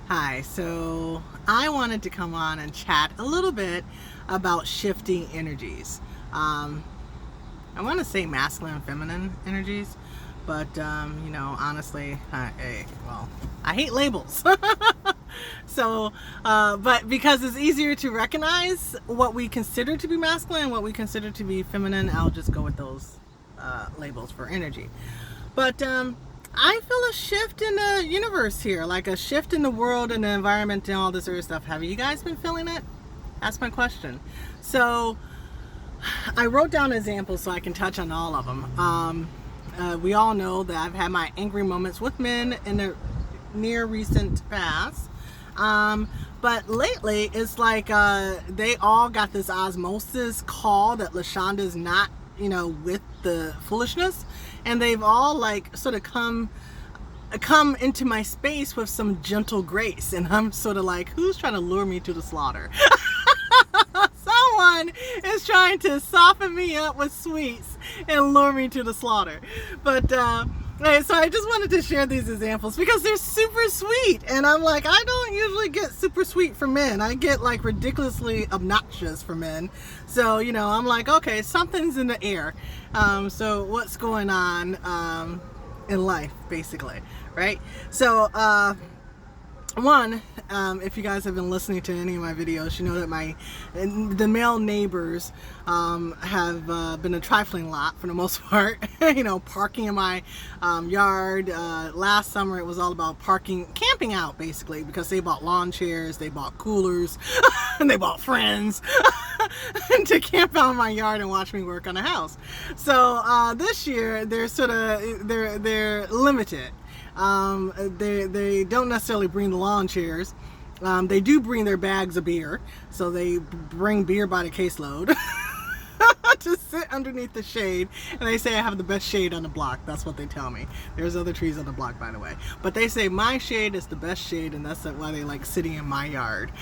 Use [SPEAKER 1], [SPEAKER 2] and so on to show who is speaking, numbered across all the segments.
[SPEAKER 1] Hi, so I wanted to come on and chat a little bit about shifting energies. I want to say masculine and feminine energies, but honestly, I hate labels. But because it's easier to recognize what we consider to be masculine and what we consider to be feminine, I'll just go with those labels for energy. But I feel a shift in the universe here, like a shift in the world and the environment and all this other stuff. Have you guys been feeling it? That's my question. So I wrote down examples so I can touch on all of them. We all know that I've had my angry moments with men in the near recent past. But lately it's like they all got this osmosis call that LaShonda's not, with the foolishness, and they've all like sort of come into my space with some gentle grace, and I'm sort of like, who's trying to lure me to the slaughter? Someone is trying to soften me up with sweets and lure me to the slaughter. But so I just wanted to share these examples because they're super sweet, and I'm like, I don't usually get super sweet from men. I get like ridiculously obnoxious from men. So I'm like, okay, something's in the air. So what's going on in life, basically, right? So one, if you guys have been listening to any of my videos, you know that the male neighbors have been a trifling lot for the most part. Parking in my yard. Last summer it was all about camping out basically, because they bought lawn chairs, they bought coolers, and they bought friends to camp out in my yard and watch me work on the house. So this year they're they're limited. They don't necessarily bring the lawn chairs. They do bring their bags of beer, so they bring beer by the caseload to sit underneath the shade, and they say I have the best shade on the block. That's what they tell me. There's other trees on the block, by the way, but they say my shade is the best shade, and that's why they like sitting in my yard.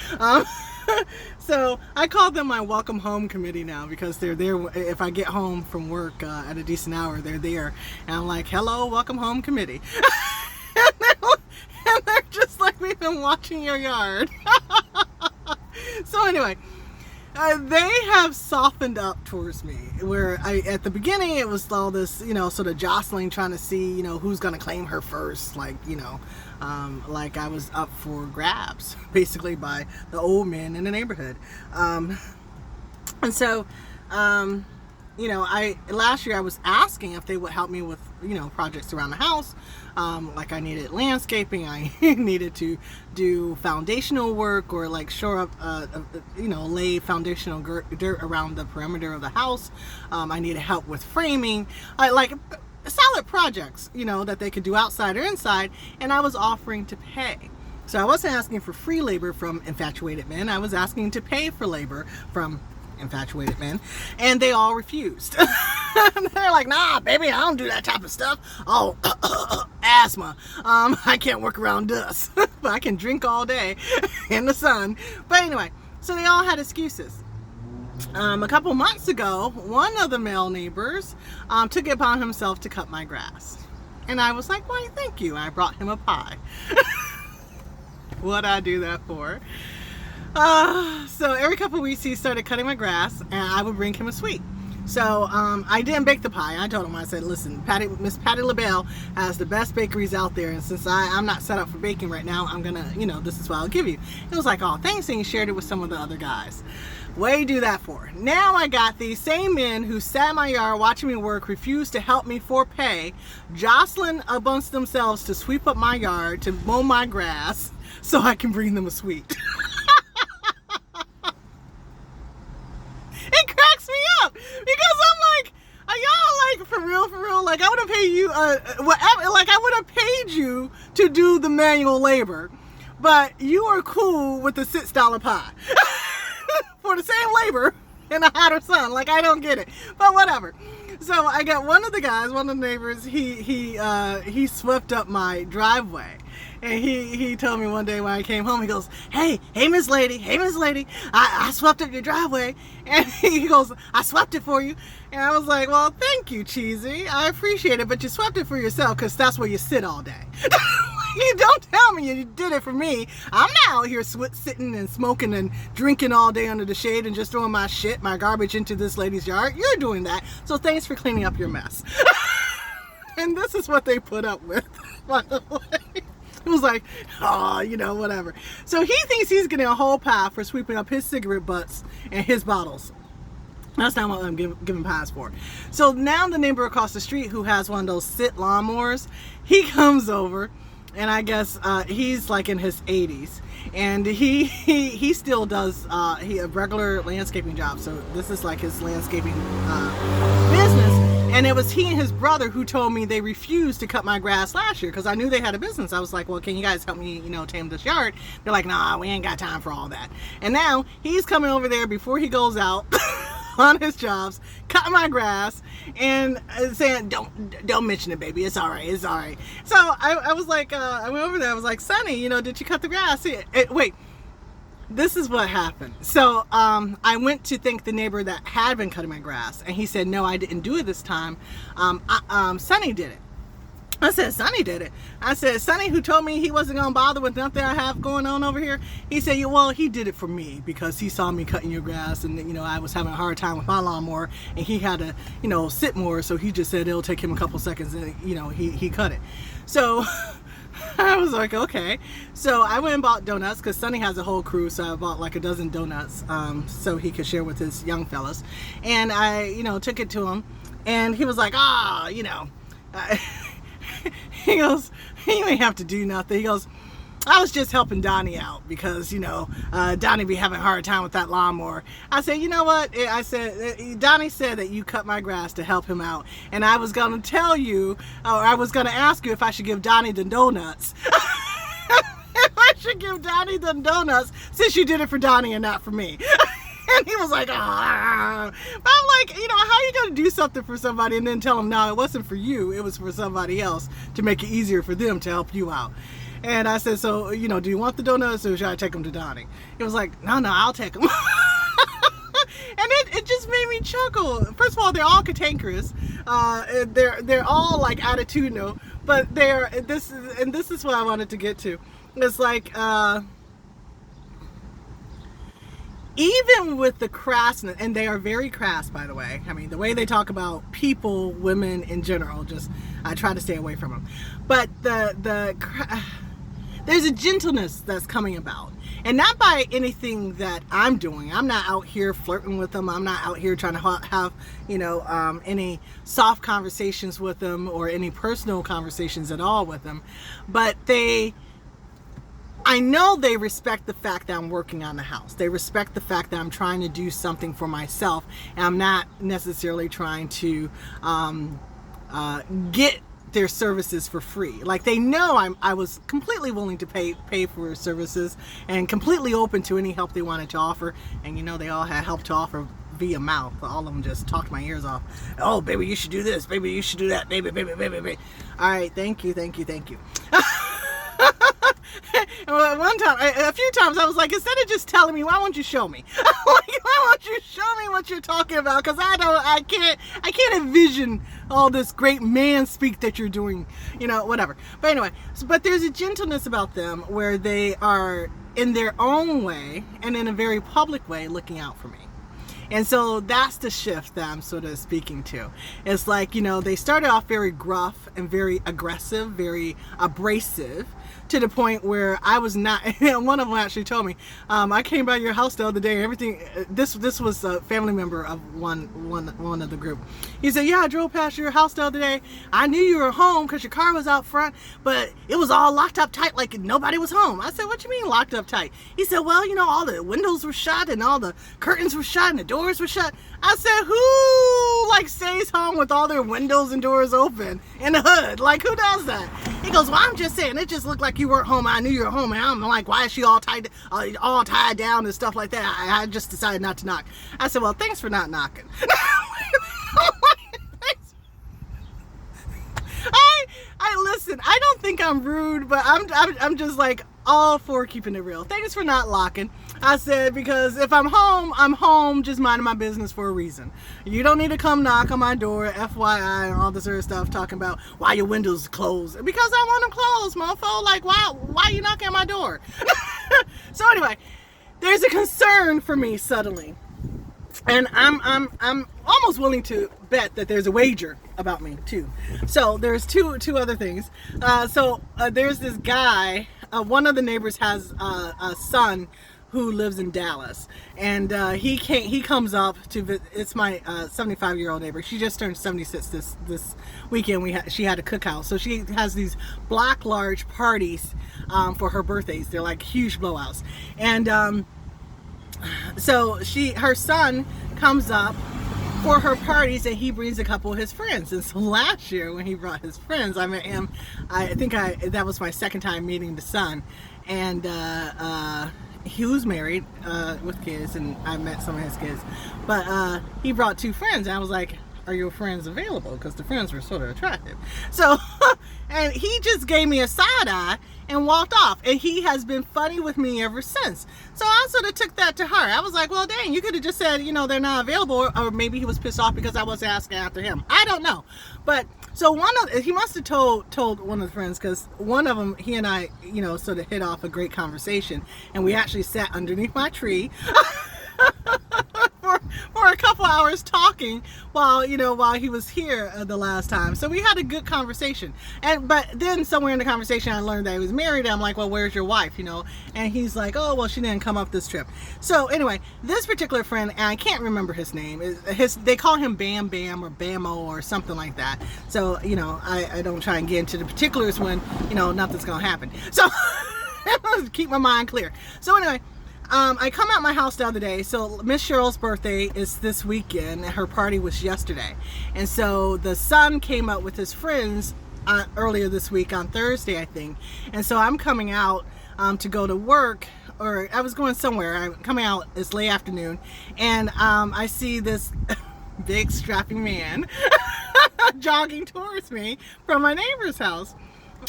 [SPEAKER 1] So I call them my welcome home committee now, because they're there. If I get home from work at a decent hour, they're there, and I'm like, hello, welcome home committee. And they're just like, we've been watching your yard. So anyway, they have softened up towards me, where at the beginning it was all this, sort of jostling, trying to see, who's going to claim her first, like I was up for grabs, basically, by the old men in the neighborhood. And so, last year I was asking if they would help me with, projects around the house. Like I needed landscaping, I needed to do foundational work, or like shore up, lay foundational dirt around the perimeter of the house. I needed help with framing, like solid projects, that they could do outside or inside, and I was offering to pay. So I wasn't asking for free labor from infatuated men. I was asking to pay for labor from infatuated men, and they all refused. They're like, nah, baby, I don't do that type of stuff. Oh, asthma. I can't work around dust, but I can drink all day in the sun. But anyway, so they all had excuses. A couple months ago, one of the male neighbors took it upon himself to cut my grass, and I was like, why, thank you. I brought him a pie. What'd I do that for? So every couple of weeks he started cutting my grass, and I would bring him a sweet. So I didn't bake the pie. I told him, I said, listen, Miss Patty LaBelle has the best bakeries out there, and since I'm not set up for baking right now, I'm gonna, this is what I'll give you. It was like, oh, thanks, and he shared it with some of the other guys. What do you do that for? Now I got these same men who sat in my yard watching me work, refused to help me for pay, jostling amongst themselves to sweep up my yard, to mow my grass, so I can bring them a sweet. It cracks me up, because I'm like, are y'all like for real? Like I would have paid you whatever, like I would have paid you to do the manual labor, but you are cool with the $6 pie for the same labor in the hotter sun. Like, I don't get it, but whatever. So I got one of the neighbors, he swept up my driveway. And he told me one day when I came home, he goes, hey Miss Lady, I swept up your driveway. And he goes, I swept it for you. And I was like, well, thank you, Cheesy, I appreciate it, but you swept it for yourself, because that's where you sit all day. You don't tell me you did it for me. I'm not out here sitting and smoking and drinking all day under the shade and just throwing my shit, my garbage into this lady's yard. You're doing that. So thanks for cleaning up your mess. And this is what they put up with, by the way. It was like, oh, you know, whatever. So he thinks he's getting a whole pie for sweeping up his cigarette butts and his bottles. That's not what I'm giving pies for. So now the neighbor across the street who has one of those sit lawnmowers, he comes over, and I guess he's like in his 80s, and he still does a regular landscaping job. So this is like his landscaping business. And it was he and his brother who told me they refused to cut my grass last year because I knew they had a business. I was like, well, can you guys help me, you know, tame this yard? They're like, nah, we ain't got time for all that. And now he's coming over there before he goes out on his jobs, cutting my grass and saying, don't mention it, baby. It's all right. It's all right. So I was like, I went over there. I was like, Sonny, you know, did you cut the grass? Wait. This is what happened. So I went to thank the neighbor that had been cutting my grass, and he said, no, I didn't do it this time. Sonny did it. I said, Sonny did it. I said, Sonny, who told me he wasn't going to bother with nothing I have going on over here. He said, yeah, well, he did it for me because he saw me cutting your grass, and, you know, I was having a hard time with my lawnmower, and he had to, you know, sit more, so he just said it'll take him a couple seconds, and, you know, he cut it. So I was like, okay. So I went and bought donuts because Sonny has a whole crew, so I bought like a dozen donuts so he could share with his young fellas. And I, you know, took it to him, and he was like, you know, he goes, you ain't have to do nothing. He goes, I was just helping Donnie out because, you know, Donnie be having a hard time with that lawnmower. I said, you know what? I said, Donnie said that you cut my grass to help him out. And I was going to tell you, or I was going to ask you if I should give Donnie the donuts. If I should give Donnie the donuts since you did it for Donnie and not for me. And he was like, ah. But I'm like, you know, how are you going to do something for somebody and then tell them, no, it wasn't for you. It was for somebody else to make it easier for them to help you out. And I said, so, you know, do you want the donuts or should I take them to Donnie? He was like, no, I'll take them. And it just made me chuckle. First of all, they're all cantankerous. They're all like attitudinal, but this is what I wanted to get to. It's like, even with the crassness, and they are very crass, by the way. I mean, the way they talk about people, women in general, just, I try to stay away from them. But there's a gentleness that's coming about. And not by anything that I'm doing. I'm not out here flirting with them. I'm not out here trying to have, you know, any soft conversations with them or any personal conversations at all with them. But I know they respect the fact that I'm working on the house. They respect the fact that I'm trying to do something for myself. And I'm not necessarily trying to get their services for free. Like, they know I was completely willing to pay for services and completely open to any help they wanted to offer. And you know, they all had help to offer via mouth. All of them just talked my ears off. Oh, baby, you should do this. Baby, you should do that. Baby. All right, thank you. One time, a few times, I was like, instead of just telling me, why won't you show me? Like, why won't you show me what you're talking about? Because I can't envision all this great man speak that you're doing, you know, whatever. But anyway, but there's a gentleness about them where they are in their own way and in a very public way looking out for me. And so that's the shift that I'm sort of speaking to. It's like, you know, they started off very gruff and very aggressive, very abrasive, to the point where I was not. One of them actually told me, I came by your house the other day and everything. This was a family member of one of the group. He said, yeah, I drove past your house the other day. I knew you were home because your car was out front, but it was all locked up tight like nobody was home. I said, what you mean locked up tight? He said, well, you know, all the windows were shut and all the curtains were shut and the doors were shut. I said, who like stays home with all their windows and doors open in the hood? Like, who does that? He goes, well, I'm just saying, it just looked like you weren't home. I knew you were home. And I'm like, why is she all tied down and stuff like that? I just decided not to knock. I said, well, thanks for not knocking. I listen, I don't think I'm rude, but I'm just like, all for keeping it real. Thanks for not locking. I said, because if I'm home just minding my business for a reason. You don't need to come knock on my door, FYI, and all this other stuff, talking about why your windows closed. Because I want them closed, mofo. Like, why you knocking on my door? So anyway, there's a concern for me suddenly. And I'm almost willing to bet that there's a wager about me too. So there's two other things. There's this guy. One of the neighbors has a son who lives in Dallas, and he comes up to visit. It's my 75-year-old neighbor. She just turned 76 this weekend. She had a cookout, so she has these block large parties for her birthdays. They're like huge blowouts, and so her son comes up for her parties, and he brings a couple of his friends. And so last year when he brought his friends, I met him. That was my second time meeting the son, and he was married with kids, and I met some of his kids. But he brought two friends, and I was like, are your friends available? Because the friends were sort of attractive. So, and he just gave me a side eye and walked off. And he has been funny with me ever since. So I sort of took that to heart. I was like, well, dang, you could have just said, they're not available. Or maybe he was pissed off because I was asking after him. I don't know. But so he must have told one of the friends, because one of them, he and I, sort of hit off a great conversation. And we actually sat underneath my tree for a couple hours talking while he was here the last time. So we had a good conversation. But then somewhere in the conversation I learned that he was married. I'm like, well, where's your wife? And he's like, oh, well, she didn't come up this trip. So anyway, this particular friend, and I can't remember his name, they call him Bam Bam or Bamo or something like that. So I don't try and get into the particulars when nothing's gonna happen. So keep my mind clear. So anyway, I come out my house the other day. So Miss Cheryl's birthday is this weekend, and her party was yesterday. And so the son came up with his friends earlier this week on Thursday, I think. And so I'm coming out to go to work, or I was going somewhere. I'm coming out, it's late afternoon, and I see this big strapping man jogging towards me from my neighbor's house.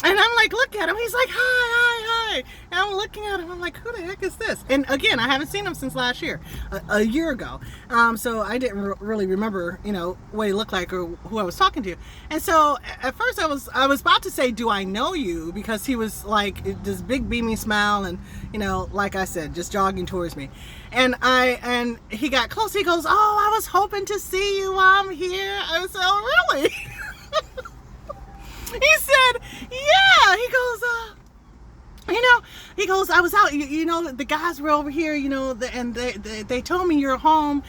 [SPEAKER 1] And I'm like, look at him. He's like, hi. And I'm looking at him. I'm like, who the heck is this? And again, I haven't seen him since last year, a year ago. So I didn't really remember, what he looked like or who I was talking to. And so at first I was about to say, do I know you? Because he was like this big beaming smile and, like I said, just jogging towards me. And he got close. He goes, oh, I was hoping to see you while I'm here. I said, oh, really? He said, yeah. He goes, I was out, the guys were over here, and they told me you're home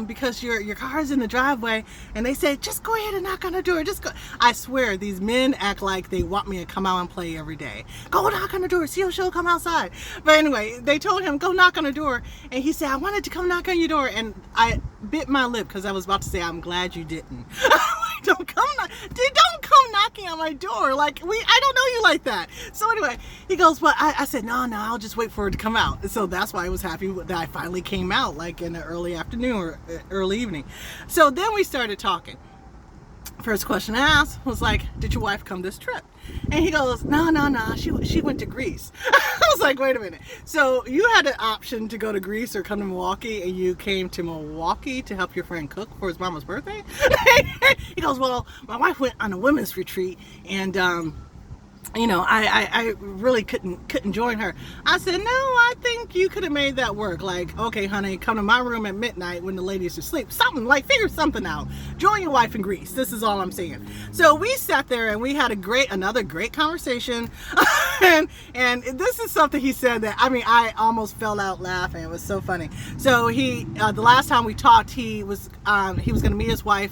[SPEAKER 1] because your car's in the driveway, and they said, just go ahead and knock on the door. Just go. I swear, these men act like they want me to come out and play every day. Go knock on the door. See if she'll come outside. But anyway, they told him, go knock on the door. And he said, I wanted to come knock on your door. And I bit my lip because I was about to say, I'm glad you didn't. Don't come knocking on my door. Like, I don't know you like that. So anyway, he goes, well, I said, no, I'll just wait for her to come out. So that's why I was happy that I finally came out, like in the early afternoon or early evening. So then we started talking. First question I asked was like, did your wife come this trip? And he goes, no, she went to Greece. I was like, wait a minute. So you had an option to go to Greece or come to Milwaukee, and you came to Milwaukee to help your friend cook for his mama's birthday? He goes, well, my wife went on a women's retreat, and I really couldn't join her. I said, no, I think you could have made that work. Like, okay, honey, come to my room at midnight when the ladies are asleep. Something, like, figure something out. Join your wife in Greece. This is all I'm saying. So we sat there and we had another great conversation. and this is something he said that, I almost fell out laughing. It was so funny. So the last time we talked, he was going to meet his wife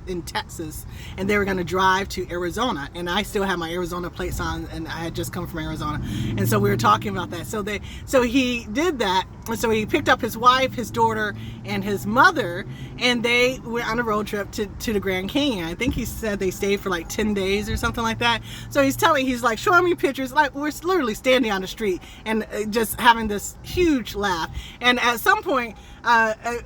[SPEAKER 1] in Texas, and they were going to drive to Arizona, and I still have my Arizona plates on, and I had just come from Arizona, and so we were talking about that. So he did that, and so he picked up his wife, his daughter, and his mother, and they went on a road trip to the Grand Canyon. I think he said they stayed for like 10 days or something like that. So he's like showing me pictures, like we're literally standing on the street and just having this huge laugh. And at some point,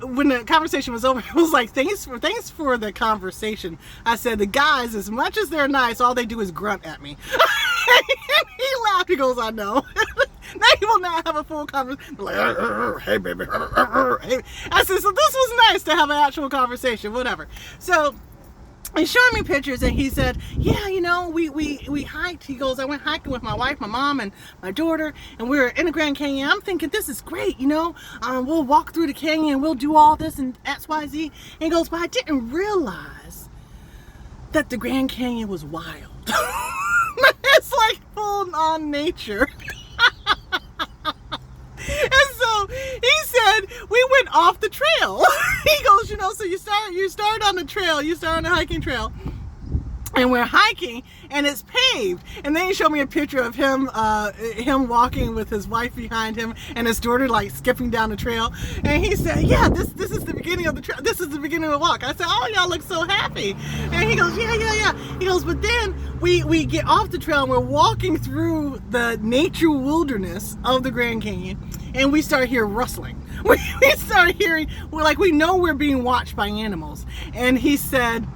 [SPEAKER 1] when the conversation was over, it was like, thanks for the conversation. I said, the guys, as much as they're nice, all they do is grunt at me. And he laughed. He goes, I know. we will not have a full conversation. Like, hey, baby. Hey. I said, so this was nice to have an actual conversation, whatever. So he's showing me pictures, and he said, yeah, you know, we hiked. He goes, I went hiking with my wife, my mom, and my daughter, and we were in the Grand Canyon. I'm thinking, this is great, you know. We'll walk through the canyon, we'll do all this and XYZ. And he goes, but I didn't realize that the Grand Canyon was wild. It's like full on nature. And so he said we went off the trail. He goes, you know, so you start on the trail, you start on the hiking trail, and we're hiking, and it's paved. And then he showed me a picture of him walking with his wife behind him and his daughter like skipping down the trail. And he said, yeah, this is the beginning of the trail. This is the beginning of the walk. I said, oh, y'all look so happy. And he goes, yeah. He goes, but then we get off the trail and we're walking through the nature wilderness of the Grand Canyon, and we start hearing rustling. We start hearing, we know we're being watched by animals. And he said,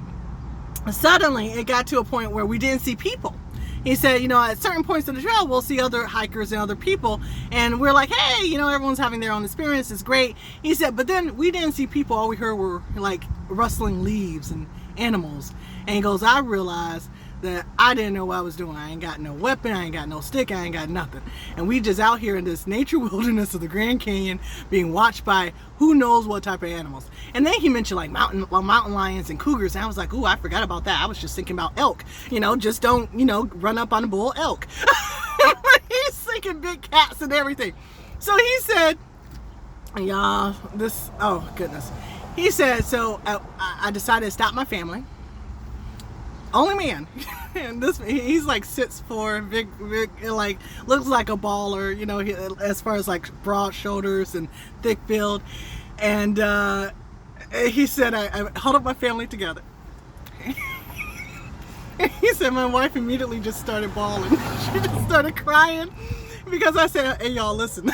[SPEAKER 1] suddenly it got to a point where we didn't see people. He said, you know, at certain points of the trail, we'll see other hikers and other people, and we're like, hey, you know, everyone's having their own experience. It's great. He said, but then we didn't see people. All we heard were like rustling leaves and animals. And he goes, I realized that I didn't know what I was doing. I ain't got no weapon, I ain't got no stick, I ain't got nothing. And we just out here in this nature wilderness of the Grand Canyon being watched by who knows what type of animals. And then he mentioned like mountain lions and cougars, and I was like, ooh, I forgot about that. I was just thinking about elk. You know, just don't, you know, run up on a bull elk. He's thinking big cats and everything. So he said, y'all, oh goodness. He said, so I decided to stop my family. Only man. And he's like 6'4", big, like looks like a baller, you know, as far as like broad shoulders and thick build. And he said, I held up my family together. And he said my wife immediately just started bawling. She just started crying because I said, hey y'all, listen.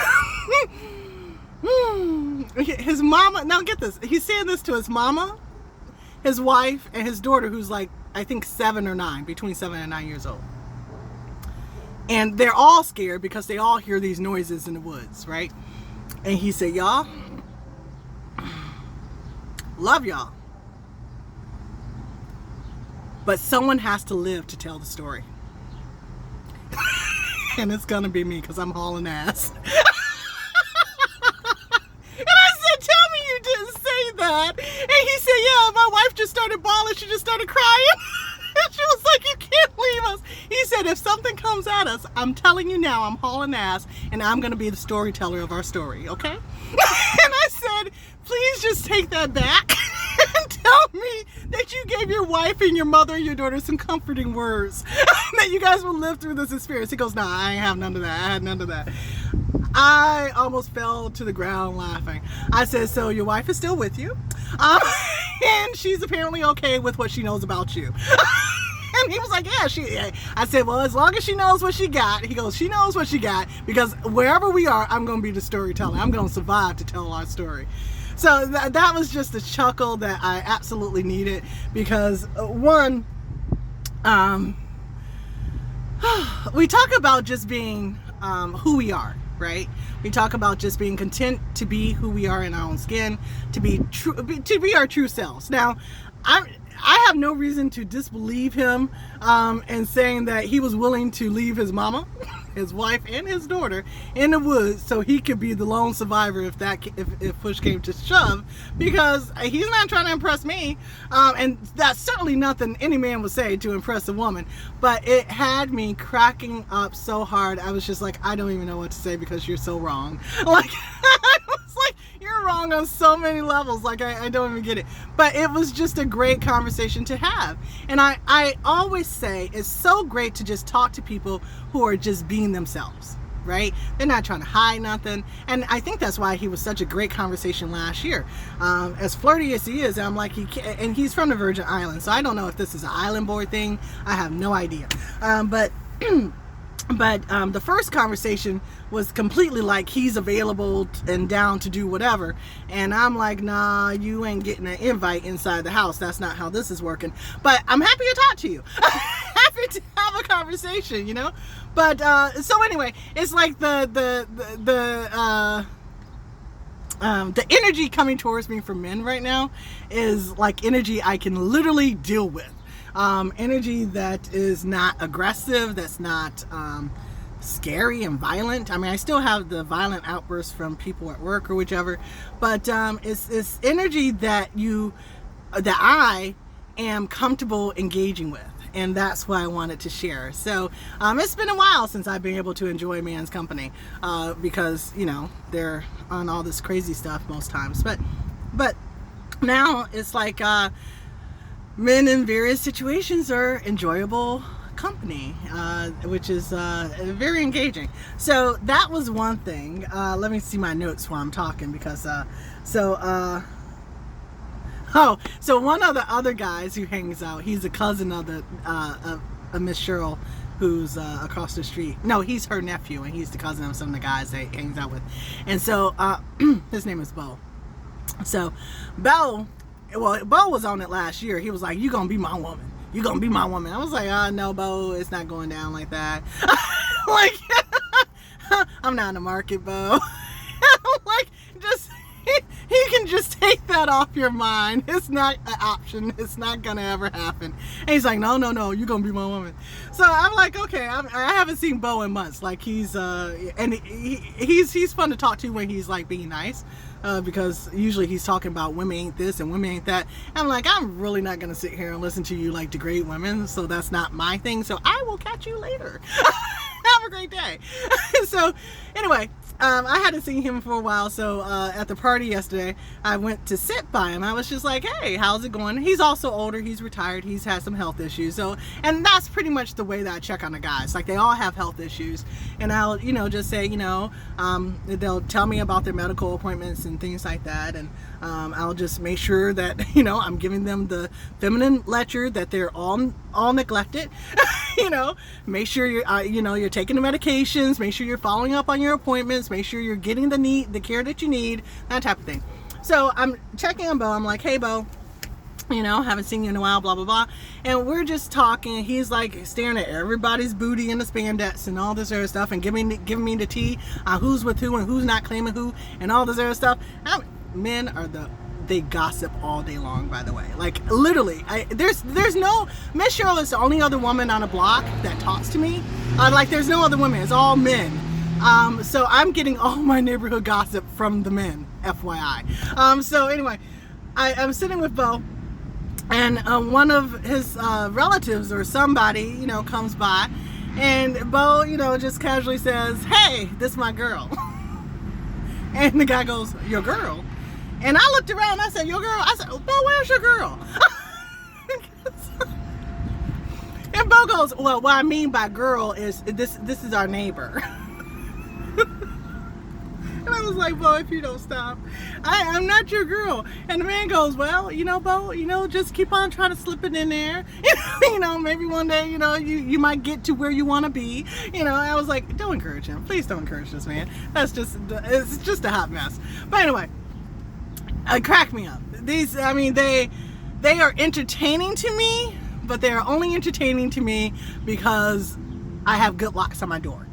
[SPEAKER 1] His mama, now get this, he's saying this to his mama, his wife, and his daughter, who's like, I think 7 or 9, between 7 and 9 years old. And they're all scared because they all hear these noises in the woods, right? And he said, y'all, love y'all, but someone has to live to tell the story. And it's gonna be me because I'm hauling ass. That. And he said, yeah, my wife just started bawling. She just started crying. And she was like, you can't leave us. He said, if something comes at us, I'm telling you now, I'm hauling ass, and I'm going to be the storyteller of our story, okay? And I said, please just take that back and tell me that you gave your wife and your mother and your daughter some comforting words that you guys will live through this experience. He goes, nah, I ain't have none of that. I had none of that. I almost fell to the ground laughing. I said, so your wife is still with you? And she's apparently okay with what she knows about you. And he was like, yeah, I said, well, as long as she knows what she got. He goes, she knows what she got, because wherever we are, I'm going to be the storyteller. I'm going to survive to tell our story. So that was just a chuckle that I absolutely needed, because one, we talk about just being who we are. Right? We talk about just being content to be who we are in our own skin, to be our true selves. Now, I have no reason to disbelieve him in saying that he was willing to leave his mama, his wife, and his daughter in the woods so he could be the lone survivor if push came to shove, because he's not trying to impress me, and that's certainly nothing any man would say to impress a woman. But it had me cracking up so hard. I was just like, I don't even know what to say because you're so wrong. Like, I was like, you're wrong on so many levels. Like, I don't even get it. But it was just a great conversation to have. And I always say it's so great to just talk to people who are just being themselves, right? They're not trying to hide nothing. And I think that's why he was such a great conversation last year. As flirty as he is, I'm like, and he's from the Virgin Islands, so I don't know if this is an island boy thing. I have no idea. But the first conversation was completely like he's available and down to do whatever, and I'm like, nah, you ain't getting an invite inside the house. That's not how this is working. But I'm happy to talk to you. Happy to have a conversation, you know. But so anyway, it's like the energy coming towards me from men right now is like energy I can literally deal with. Energy that is not aggressive, that's not scary and violent. I mean, I still have the violent outbursts from people at work or whichever, but it's energy that I am comfortable engaging with. And that's what I wanted to share. So it's been a while since I've been able to enjoy man's company because, you know, they're on all this crazy stuff most times. But now it's like men in various situations are enjoyable company, which is very engaging. So that was one thing. Let me see my notes while I'm talking because so one of the other guys who hangs out, he's a cousin of the Miss Cheryl, who's across the street. No, he's her nephew, and he's the cousin of some of the guys that he hangs out with. And so his name is Bo. So Bo was on it last year. He was like, "You gonna be my woman. You gonna be my woman." I was like, no, Bo, it's not going down like that. Like, I'm not in the market, Bo. Like, just he can just take that off your mind. It's not an option. It's not gonna ever happen. And he's like, no, you're gonna be my woman. So I'm like, okay. I haven't seen Bo in months. Like, he's fun to talk to when he's like being nice. Because usually he's talking about women ain't this and women ain't that. I'm like, I'm really not gonna sit here and listen to you like degrade women, so that's not my thing. So I will catch you later. Have a great day. So anyway, I hadn't seen him for a while, so at the party yesterday, I went to sit by him. I was just like, hey, how's it going? He's also older, he's retired, he's had some health issues. So, and that's pretty much the way that I check on the guys. Like, they all have health issues, and I'll, you know, just say, you know, they'll tell me about their medical appointments and things like that, and I'll just make sure that, you know, I'm giving them the feminine lecture that they're all neglected. You know, make sure you're, you know, you're taking the medications, make sure you're following up on your appointments, make sure you're getting the care that you need, that type of thing. So I'm checking on Bo. I'm like, hey, Bo, you know, haven't seen you in a while, blah, blah, blah. And we're just talking. He's like staring at everybody's booty and the spandex and all this other stuff and giving me the tea on who's with who and who's not claiming who and all this other stuff. Men are they gossip all day long, by the way. Like, literally, there's no, Miss Cheryl is the only other woman on a block that talks to me. Like, there's no other women, it's all men. So I'm getting all my neighborhood gossip from the men, FYI. So anyway, I'm sitting with Bo, and one of his relatives or somebody, you know, comes by, and Bo, you know, just casually says, hey, this is my girl. And the guy goes, your girl? And I looked around, I said, your girl? I said, Bo, where's your girl? And Bo goes, well, what I mean by girl is this is our neighbor. And I was like, Bo, if you don't stop, I'm not your girl. And the man goes, well, you know, Bo, you know, just keep on trying to slip it in there. You know, maybe one day, you know, you might get to where you want to be. You know, I was like, don't encourage him. Please don't encourage this man. It's just a hot mess. But anyway, it cracked me up. These, I mean, they are entertaining to me, but they are only entertaining to me because I have good locks on my door.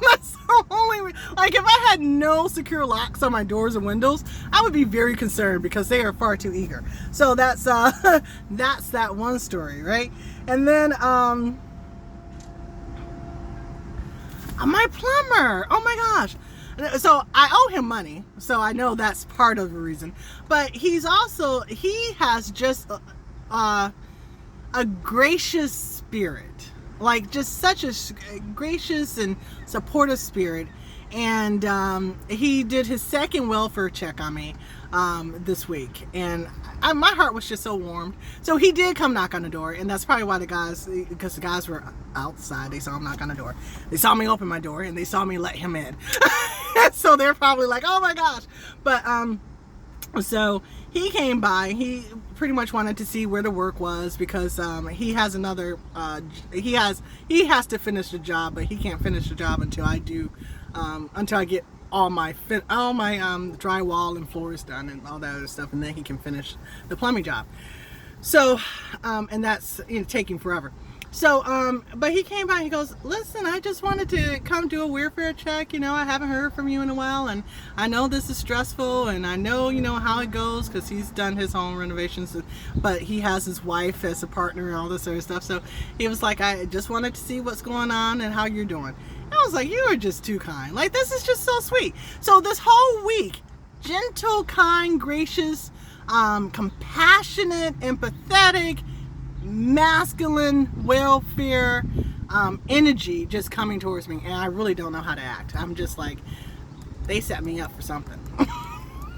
[SPEAKER 1] That's the only, like, if I had no secure locks on my doors and windows, I would be very concerned because they are far too eager. So that's that one story, right? And then my plumber, oh my gosh. So I owe him money, so I know that's part of the reason. But he has just a gracious spirit. Like, just such a gracious and supportive spirit. And he did his second welfare check on me this week. And my heart was just so warmed. So he did come knock on the door. And that's probably why because the guys were outside. They saw him knock on the door. They saw me open my door and they saw me let him in. So they're probably like, oh my gosh. But so he came by. He pretty much wanted to see where the work was because he has another he has to finish the job, but he can't finish the job until I get all my drywall and floors done and all that other stuff, and then he can finish the plumbing job. So and that's, you know, taking forever. So, but he came by, he goes, listen, I just wanted to come do a welfare check. You know, I haven't heard from you in a while, and I know this is stressful, and I know, you know, how it goes, because he's done his home renovations, but he has his wife as a partner and all this other stuff. So he was like, I just wanted to see what's going on and how you're doing. I was like, you are just too kind. Like, this is just so sweet. So this whole week, gentle, kind, gracious, compassionate, empathetic, masculine welfare energy just coming towards me, and I really don't know how to act. I'm just like, they set me up for something.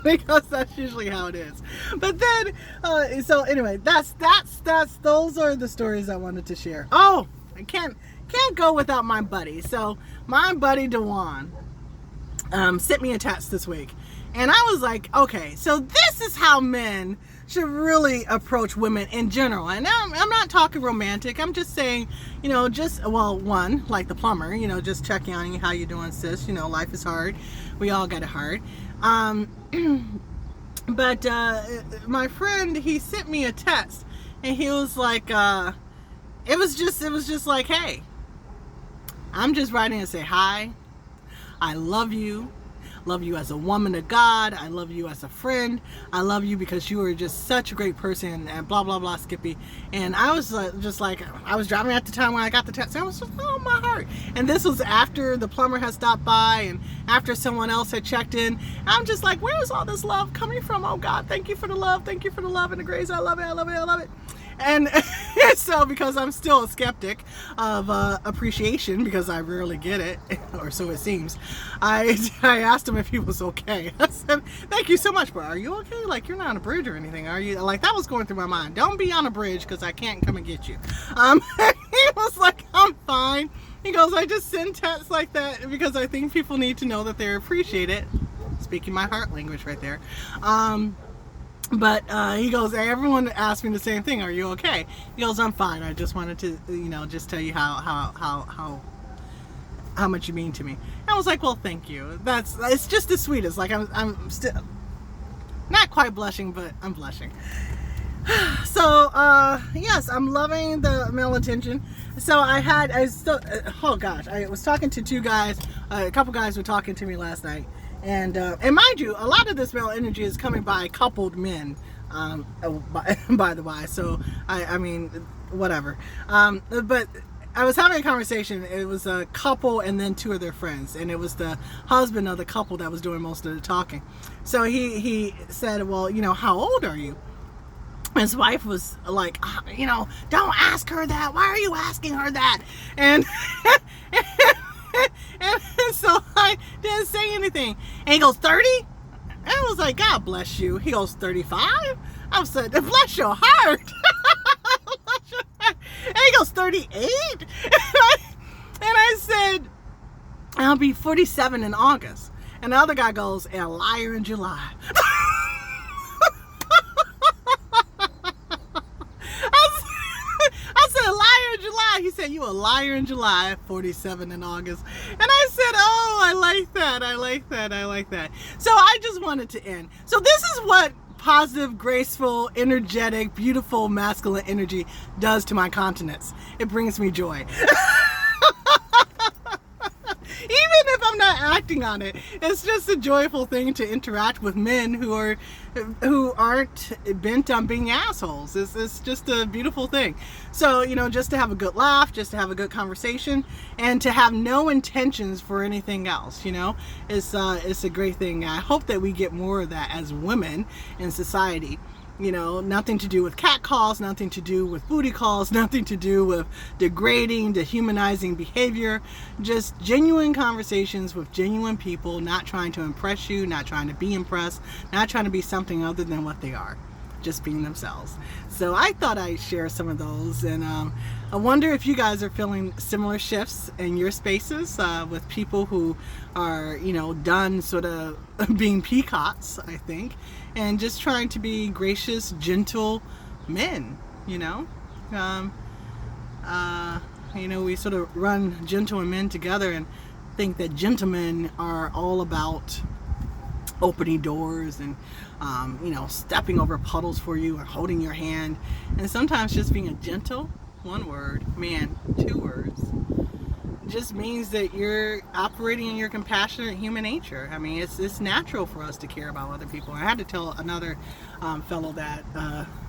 [SPEAKER 1] Because that's usually how it is. But then so anyway, that's those are the stories I wanted to share. Oh, I can't go without my buddy. So my buddy Dewan sent me a text this week, and I was like, okay, so this is how men should really approach women in general. And I'm not talking romantic. I'm just saying, you know, just, well, one, like the plumber, you know, just checking on you, how you doing, sis? You know, life is hard. We all got it hard. But my friend, he sent me a text, and he was like, it was just like, hey, I'm just writing to say hi. I love you. Love you as a woman of God. I love you as a friend. I love you because you are just such a great person, and blah, blah, blah, Skippy. And I was just like, I was driving at the time when I got the text. I was just, oh, my heart. And this was after the plumber had stopped by and after someone else had checked in. I'm just like, where is all this love coming from? Oh, God, thank you for the love. Thank you for the love and the grace. I love it. I love it. I love it. And so, because I'm still a skeptic of appreciation, because I rarely get it, or so it seems, I asked him if he was okay. I said, thank you so much, but are you okay? Like, you're not on a bridge or anything, are you? Like, that was going through my mind. Don't be on a bridge, because I can't come and get you. He was like, I'm fine. He goes, I just send texts like that because I think people need to know that they're appreciated. Speaking my heart language right there. But he goes, everyone asked me the same thing. Are you okay? He goes, I'm fine. I just wanted to, you know, just tell you how much you mean to me. I was like, well, thank you. It's just the sweetest. Like, I'm still not quite blushing, but I'm blushing. So yes, I'm loving the male attention. So I was talking to two guys. A couple guys were talking to me last night. And mind you, a lot of this male energy is coming by coupled men, by the way. So, I mean, whatever. But I was having a conversation. It was a couple and then two of their friends. And it was the husband of the couple that was doing most of the talking. So he said, well, you know, how old are you? His wife was like, you know, don't ask her that. Why are you asking her that? And... And so I didn't say anything. And he goes, 30? And I was like, God bless you. He goes, 35? I said, bless your heart. Bless your heart. And he goes, 38? And I said, I'll be 47 in August. And the other guy goes, and a liar in July. I said, liar in July. He said, you a liar in July, 47 in August. And I said, oh, I like that. I like that. I like that. So I just wanted to end. So this is what positive, graceful, energetic, beautiful, masculine energy does to my countenance. It brings me joy. Even if I'm not acting on it, it's just a joyful thing to interact with men who aren't bent on being assholes. It's just a beautiful thing. So, you know, just to have a good laugh, just to have a good conversation, and to have no intentions for anything else, you know, it's a great thing. I hope that we get more of that as women in society. You know, nothing to do with cat calls, nothing to do with booty calls, nothing to do with degrading, dehumanizing behavior. Just genuine conversations with genuine people, not trying to impress you, not trying to be impressed, not trying to be something other than what they are. Just being themselves. So I thought I'd share some of those, and I wonder if you guys are feeling similar shifts in your spaces with people who are, you know, done sort of being peacocks, I think, and just trying to be gracious, gentle men, you know. You know, we sort of run gentle and men together and think that gentlemen are all about opening doors and you know, stepping over puddles for you or holding your hand, and sometimes just being gentle one word, man, 2 words, just means that you're operating in your compassionate human nature. I mean, it's natural for us to care about other people. I had to tell another fellow that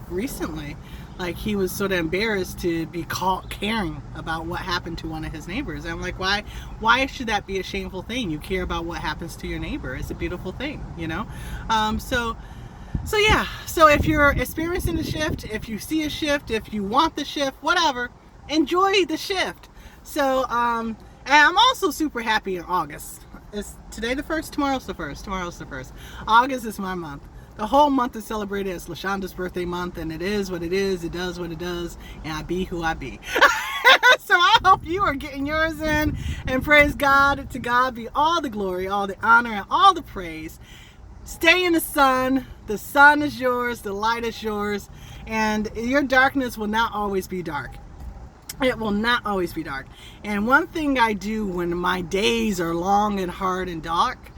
[SPEAKER 1] recently, like, he was sort of embarrassed to be caught caring about what happened to one of his neighbors. And I'm like, why should that be a shameful thing? You care about what happens to your neighbor. It's a beautiful thing, you know. So yeah, so if you're experiencing a shift, if you see a shift, if you want the shift, whatever, enjoy the shift. So, and I'm also super happy in August. Is today the 1st? Tomorrow's the 1st. Tomorrow's the 1st. August is my month. The whole month is celebrated as LaShonda's birthday month, and it is what it is, it does what it does, and I be who I be. So I hope you are getting yours in, and praise God. To God be all the glory, all the honor, and all the praise. Stay in the sun. The sun is yours, the light is yours, and your darkness will not always be dark. It will not always be dark. And one thing I do when my days are long and hard and dark,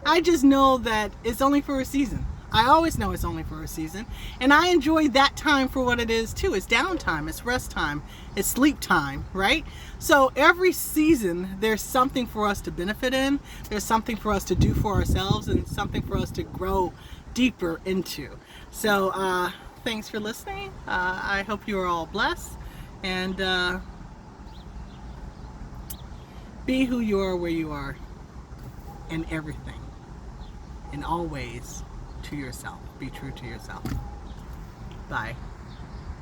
[SPEAKER 1] I just know that it's only for a season. I always know it's only for a season. And I enjoy that time for what it is too. It's downtime, it's rest time, it's sleep time, right? So every season, there's something for us to benefit in. There's something for us to do for ourselves, and something for us to grow deeper into. So thanks for listening. I hope you are all blessed. And be who you are where you are, in everything, in all ways, to yourself. Be true to yourself. Bye.